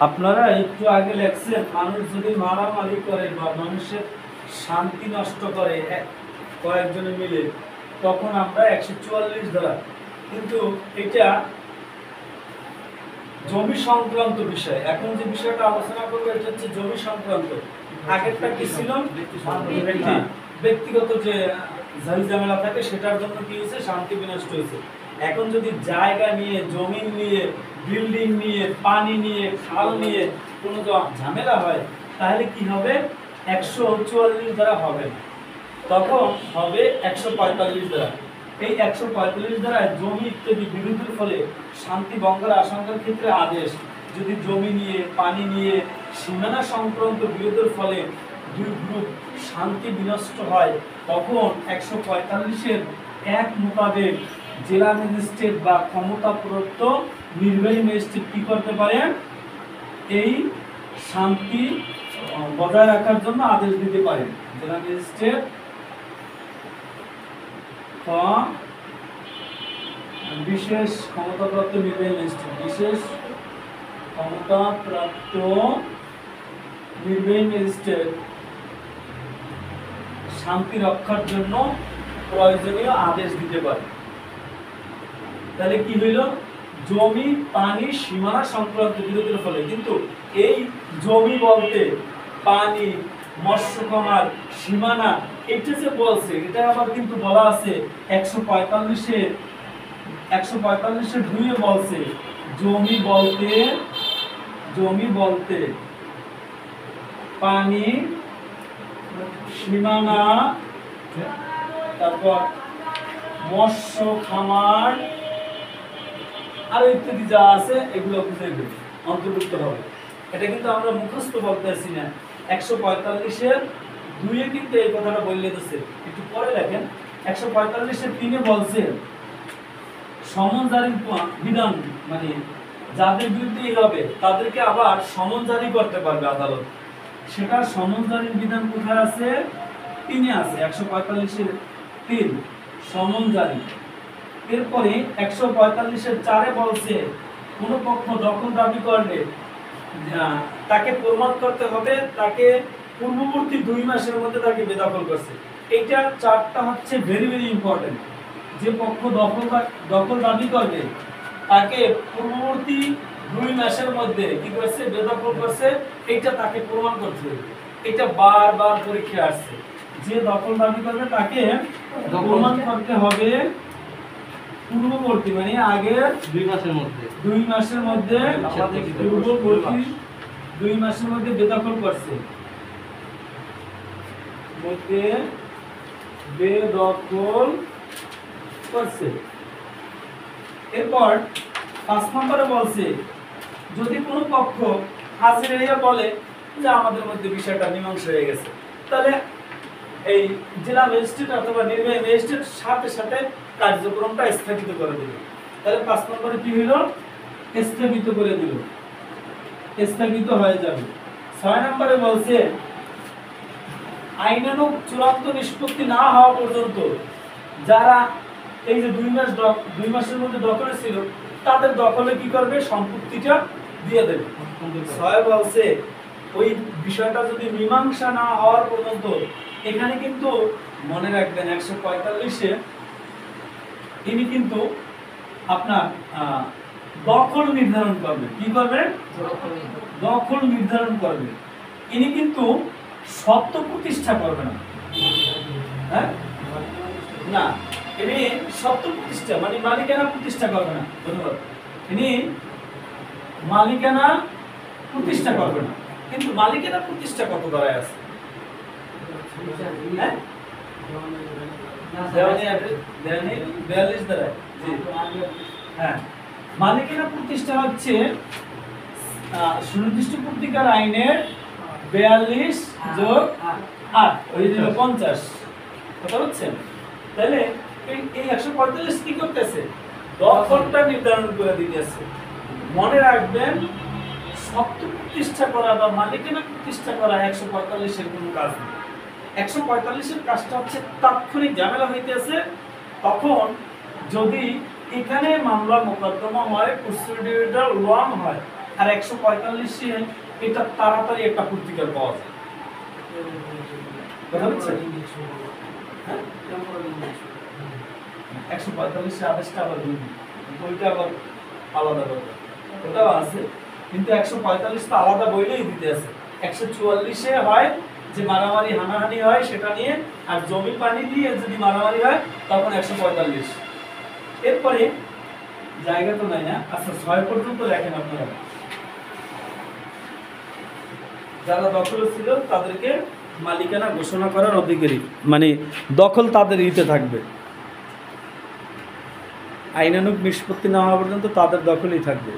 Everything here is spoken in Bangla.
আপনারা একটু আগে লেখছেন মানুষ যদি মারামারি করে বা মানুষের শান্তি নষ্ট করে কয়েকজনে মিলে তখন আমরা 144 ধারা, কিন্তু এটা জমি সংক্রান্ত বিষয়। এখন যে বিষয়টা আলোচনা করবো এটা হচ্ছে জমি সংক্রান্ত। আগেরটা কি ছিল? ব্যক্তিগত যে ঝামেলা থাকে সেটার জন্য কি হয়েছে, শান্তি বিনষ্ট হয়েছে। এখন যদি জায়গা নিয়ে, জমি নিয়ে, বিল্ডিং নিয়ে, পানি নিয়ে, খাল নিয়ে কোনো ঝামেলা হয় তাহলে কি হবে? 144 দ্বারা হবে না, তখন হবে 145 দ্বারা। এই 145 দ্বারা জমি ইত্যাদি বিরোধের ফলে শান্তি ভঙ্গের আশঙ্কার ক্ষেত্রে আদেশ, যদি জমি নিয়ে, পানি নিয়ে, সীমানা সংক্রান্ত বিরোধের ফলে দুই গ্রুপ শান্তি বিনষ্ট হয় তখন 145-এর 1 মোতাবেক জেলা ম্যাজিস্ট্রেট বা ক্ষমতাপ্রাপ্ত নির্বাহী ম্যাজিস্ট্রেট কি করতে পারেন? এই শান্তি বজায় রাখার জন্য আদেশ দিতে পারেন। জেলা ম্যাজিস্ট্রেট বিশেষ ক্ষমতাপ্রাপ্ত নির্বাহী ম্যাজিস্ট্রেট, বিশেষ ক্ষমতাপ্রাপ্ত নির্বাহী ম্যাজিস্ট্রেট শান্তি রক্ষার জন্য প্রয়োজনীয় আদেশ দিতে পারে। তাহলে কি হইল? জমি, পানি, সীমানা সংক্রান্ত বিরোধের ফলে, কিন্তু এই জমি বলতে পানি, মৎস্য খামার, সীমানা এটা যে বলছে এটা আবার কিন্তু বলা আছে 145-এর 2-এ বলছে জমি বলতে পানি, সীমানা, তারপর মৎস্য খামার আর ইত্যাদি যা আছে এগুলো অন্তর্ভুক্ত হবে। এটা কিন্তু আমরা মুখস্থ বলতে আসি না। 145-এর 2-এ কিন্তু এই কথাটা বললে দিচ্ছে। একটু পরে দেখেন 145-এর 3-এ বলছে সমন জারির বিধান, মানে যাদের বিরুদ্ধে হবে তাদেরকে আবার সমন জারি করতে পারবে আদালত। সেটা সমন জারির বিধান কোথায় আছে? 3-এ আছে, 145-এর 3 সমন জারি। এরপরে 145-এর 4-এ বলছে কোন পক্ষ দখল দাবি করলে তাকে প্রমাণ করতে হবে তাকে পূর্ববর্তী 2 মাসের মধ্যে তাকে বেদখল করছে। এইটা 4টা হচ্ছে ভেরি ভেরি ইম্পর্টেন্ট। যে পক্ষ দখল দাবি করবে তাকে পূর্ববর্তী 2 মাসের মধ্যে কি করছে? বেদখল করছে, এইটা তাকে প্রমাণ করতে হবে। এটা বারবার পরীক্ষা আসছে। যে দখল দাবি করবে তাকে প্রমাণ করতে হবে পূর্ববর্তী, মানে আগের 2 মাসের মধ্যে পূর্ববর্তী 2 মাসের মধ্যে বেদখল করছে, এরপর 5 নম্বরে বলছে যদি কোনো পক্ষ হাজির হইয়া বলে যে আমাদের মধ্যে বিষয়টা মীমাংসা হয়ে গেছে, তাহলে এই জেলা ম্যাজিস্ট্রেট অথবা নির্বাহী ম্যাজিস্ট্রেট সাথে সাথে কার্যক্রমটা স্থগিত করে দিল। তাহলে 5 নম্বরে কি হইল? স্থগিত করে দিল, স্থগিত হয়ে যাবে। 6 নম্বরে বলছে আইনানুগ চূড়ান্ত নিষ্পত্তি না হওয়া পর্যন্ত যারা এই যে 2 মাসের মধ্যে দখলে ছিল তাদের দখলে কি করবে? সম্পত্তিটা দিয়ে দেবে। 6 বলছে ওই বিষয়টা যদি মীমাংসা না হওয়ার পর্যন্ত, এখানে কিন্তু মনে রাখবেন 145-এ তিনি কিন্তু আপনার দখল নির্ধারণ করবে। কি করবে? দখল নির্ধারণ করবে। ইনি কিন্তু সত্ত্ব প্রতিষ্ঠা করবে না, হ্যাঁ না, ইনি সত্ত্ব প্রতিষ্ঠা মানে মালিকানা প্রতিষ্ঠা করবে না। ধন্যবাদ। ইনি মালিকানা প্রতিষ্ঠা করবে না, কিন্তু মালিকানা প্রতিষ্ঠা কত দ্বারায় আছে? হ্যাঁ 42 দ্বারায়। হ্যাঁ, মালিকানা প্রতিষ্ঠা হচ্ছে সুনির্দিষ্ট পত্রিকার আইনের 42 যোগ 8 ওই যে 50 কথা বলছেন। তাহলে এই 145 কি করতেছে? দখলটা নির্ধারণ করে দিতেছে। মনে রাখবেন সত্ত্ব প্রতিষ্ঠা করা বা মালিকানা প্রতিষ্ঠা করা 145-এর কোনো কাজ নেই। 145-এর কাজটা হচ্ছে তাৎক্ষণিক ঝামেলা হইতেছে তখন যদি এখানে মামলা মোকদ্দমা হয়, প্রসিডিউরাল লং হয়, আর 145-এ এটা তাড়াতাড়ি একটা প্রতিকার পাওয়া যায়। কথা বুঝছেন? হ্যাঁ? 145-এ আদেশটা আবার বইটা আবার আলাদা ব্যাপার, ওটাও আছে, কিন্তু 145 তো আলাদা বইলেই দিতে আছে। 144-এ হয় যে মারামারি হানাহানি হয় সেটা নিয়ে, আর জমি পানি দিয়ে যদি মারামারি হয় তখন 145। এরপরে জায়গা তো নাই না, আচ্ছা 6 পর্যন্ত লেখেন আপনারা। যারা দখল ছিল তাদেরকে মালিকানা ঘোষণা করার অধিকারী, মানে দখল তাদের ইতে থাকবে, আইনানুগ নিষ্পত্তি না হওয়া পর্যন্ত তাদের দখলই থাকবে।